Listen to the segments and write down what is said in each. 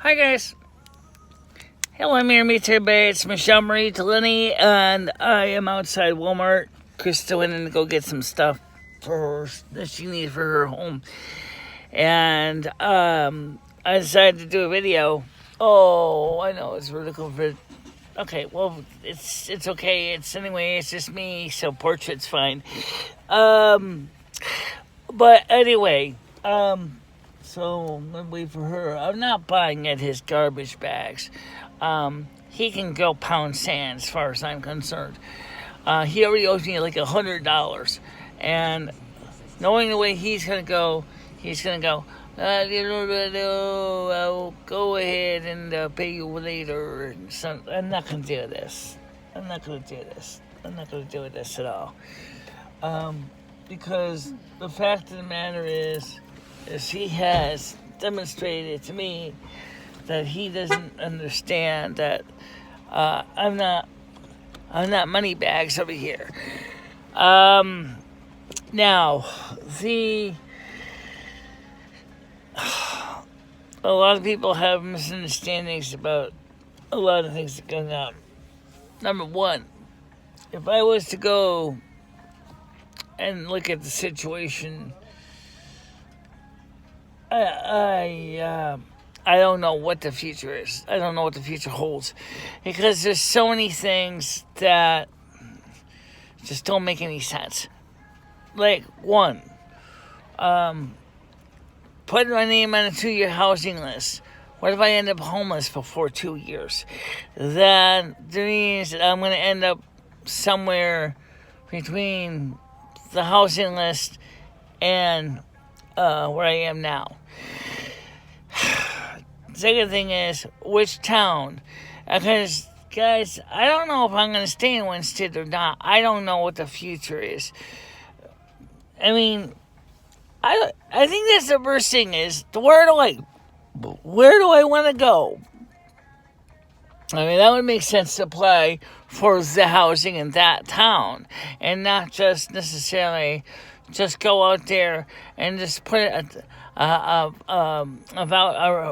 Hi guys. Hello, I'm here, it's MicheleMarieDalene, and I am outside Walmart. Krista went in to go get some stuff for her that she needs for her home. And I decided to do a video. Oh, I know it's vertical for. Okay, well, it's okay. It's just me, so portrait's fine. But anyway, so I'm gonna wait for her. I'm not buying at his garbage bags. He can go pound sand as far as I'm concerned. He already owes me like $100, and knowing the way he's gonna go, I'll go ahead and pay you later. I'm not gonna do this. I'm not gonna do this at all. Because the fact of the matter is he has demonstrated to me that he doesn't understand that I'm not money bags over here. Now, a lot of people have misunderstandings about a lot of things that go on. Number one, if I was to go and look at the situation, I don't know what the future is. I don't know what the future holds, because there's so many things that just don't make any sense. Like, one, putting my name on a 2-year housing list. What if I end up homeless before 2 years? That means that I'm going to end up somewhere between the housing list and where I am now. Second thing is, which town? Because, guys, I don't know if I'm going to stay in Winston or not. I don't know what the future is. I mean, I think that's the worst thing is, where do I want to go? I mean, that would make sense to apply for the housing in that town, and not just necessarily just go out there and just put it about a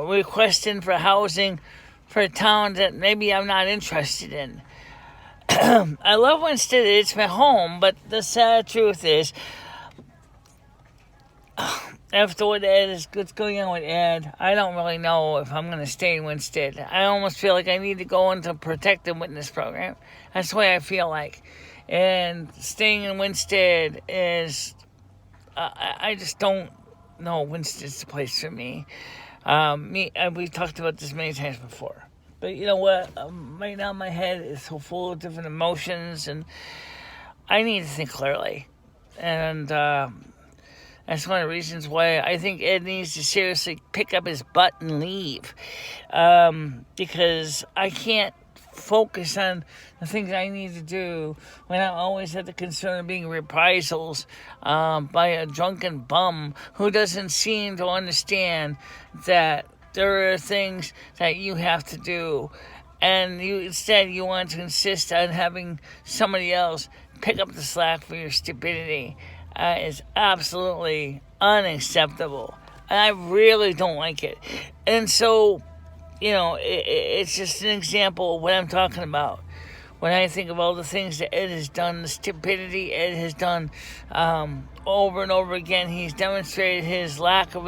request in for housing for a town that maybe I'm not interested in. I love Winston, it's my home, but the sad truth is, after what's going on with Ed, I don't really know if I'm going to stay in Winston. I almost feel like I need to go into a protective witness program. That's the way I feel like. And staying in Winston is, I just don't know Winston's the place for me. We've talked about this many times before. But you know what? Right now my head is so full of different emotions, and I need to think clearly. And that's one of the reasons why I think Ed needs to seriously pick up his butt and leave. Because I can't focus on the things I need to do when I always have the concern of being reprisals by a drunken bum who doesn't seem to understand that there are things that you have to do, and instead you want to insist on having somebody else pick up the slack for your stupidity. Is absolutely unacceptable, and I really don't like it. And so, it's just an example of what I'm talking about. When I think of all the things that Ed has done, the stupidity Ed has done over and over again, he's demonstrated his lack of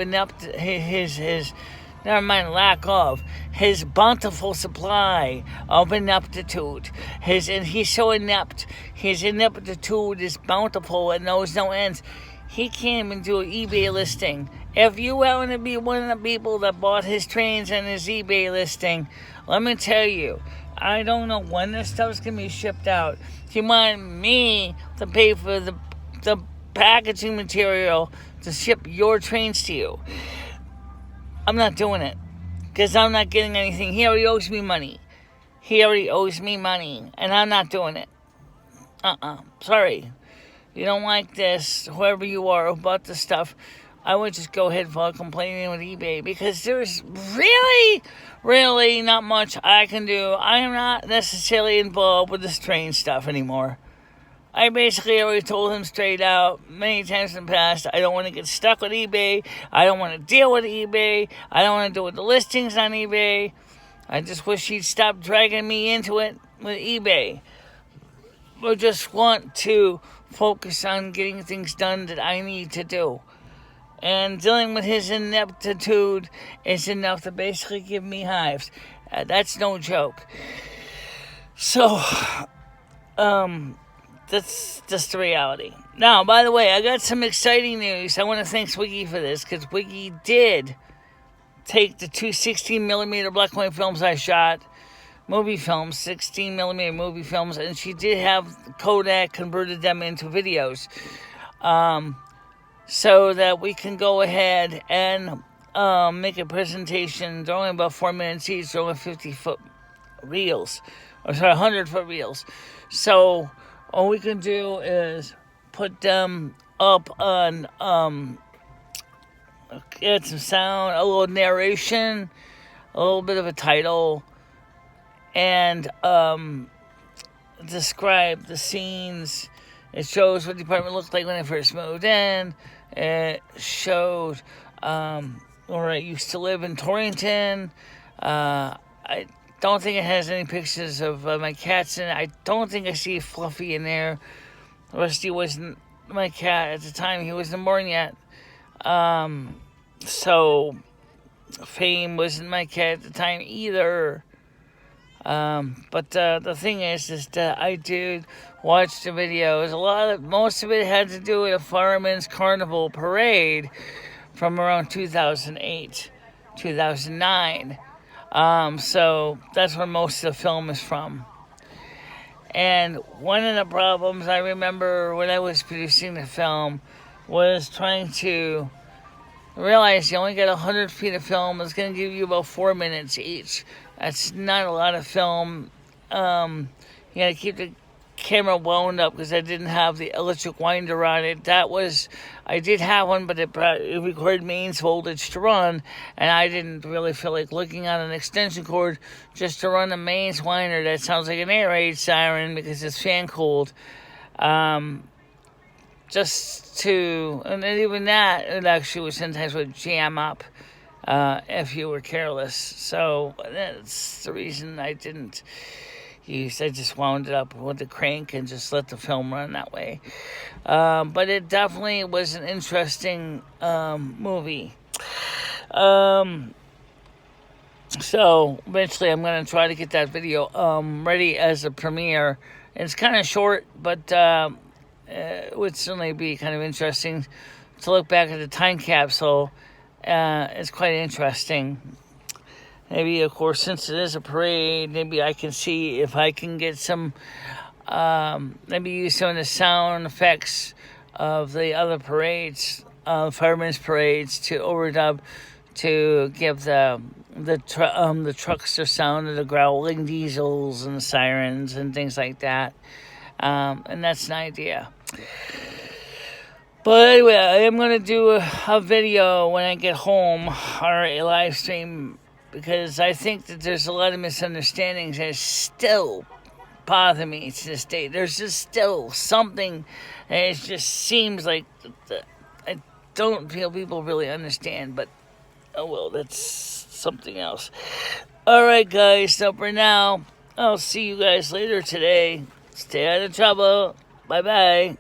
his bountiful supply of ineptitude. And he's so inept. His ineptitude is bountiful and knows no ends. He can't even do an eBay listing. If you happen to be one of the people that bought his trains on his eBay listing, let me tell you, I don't know when this stuff's going to be shipped out. You want me to pay for the packaging material to ship your trains to you. I'm not doing it, because I'm not getting anything. He already owes me money, and I'm not doing it. Sorry. You don't like this, whoever you are who bought the stuff, I would just go ahead and file complaining with eBay, because there's really, really not much I can do. I am not necessarily involved with this train stuff anymore. I basically already told him straight out many times in the past, I don't want to get stuck with eBay. I don't want to deal with eBay. I don't want to deal with the listings on eBay. I just wish he'd stop dragging me into it with eBay. I just want to focus on getting things done that I need to do. And dealing with his ineptitude is enough to basically give me hives. That's no joke. So, that's just the reality. Now, by the way, I got some exciting news. I want to thank Swiggy for this, because Wiggy did take the two 16mm black and white films I shot, movie films, 16mm movie films, and she did have Kodak converted them into videos. So that we can go ahead and make a presentation. They're only about 4 minutes each. They're only 50-foot reels. Or sorry, 100-foot reels. So all we can do is put them up on, get some sound, a little narration, a little bit of a title, and describe the scenes. It shows what the apartment looked like when I first moved in. It showed where I used to live in Torrington. I don't think it has any pictures of my cats in it. I don't think I see Fluffy in there. Rusty wasn't my cat at the time. He wasn't born yet. So Fame wasn't my cat at the time either. But the thing is that I did watch the videos. Most of it had to do with a Fireman's Carnival parade from around 2008, 2009. So that's where most of the film is from. And one of the problems I remember when I was producing the film was trying to realize you only get 100 feet of film. It's going to give you about 4 minutes each. That's not a lot of film. You got to keep the camera wound up because I didn't have the electric winder on it. I did have one, but it recorded mains voltage to run, and I didn't really feel like looking at an extension cord just to run a mains winder that sounds like an air raid siren because it's fan cooled. And even that, it actually sometimes would jam up if you were careless. So that's the reason I didn't use. I just wound it up with the crank and just let the film run that way. But it definitely was an interesting movie. So eventually I'm going to try to get that video ready as a premiere. It's kind of short, but it would certainly be kind of interesting to look back at the time capsule. It's quite interesting. Maybe, of course, since it is a parade, maybe I can see if I can get some, maybe use some of the sound effects of the other parades, firemen's parades, to overdub, to give the trucks the sound of the growling diesels and the sirens and things like that. And that's an idea. But anyway, I am going to do a video when I get home, or a live stream, because I think that there's a lot of misunderstandings that still bother me to this day. There's just still something, and it just seems like I don't feel people really understand, but oh well, that's something else. Alright guys, so for now, I'll see you guys later today. Stay out of trouble. Bye-bye.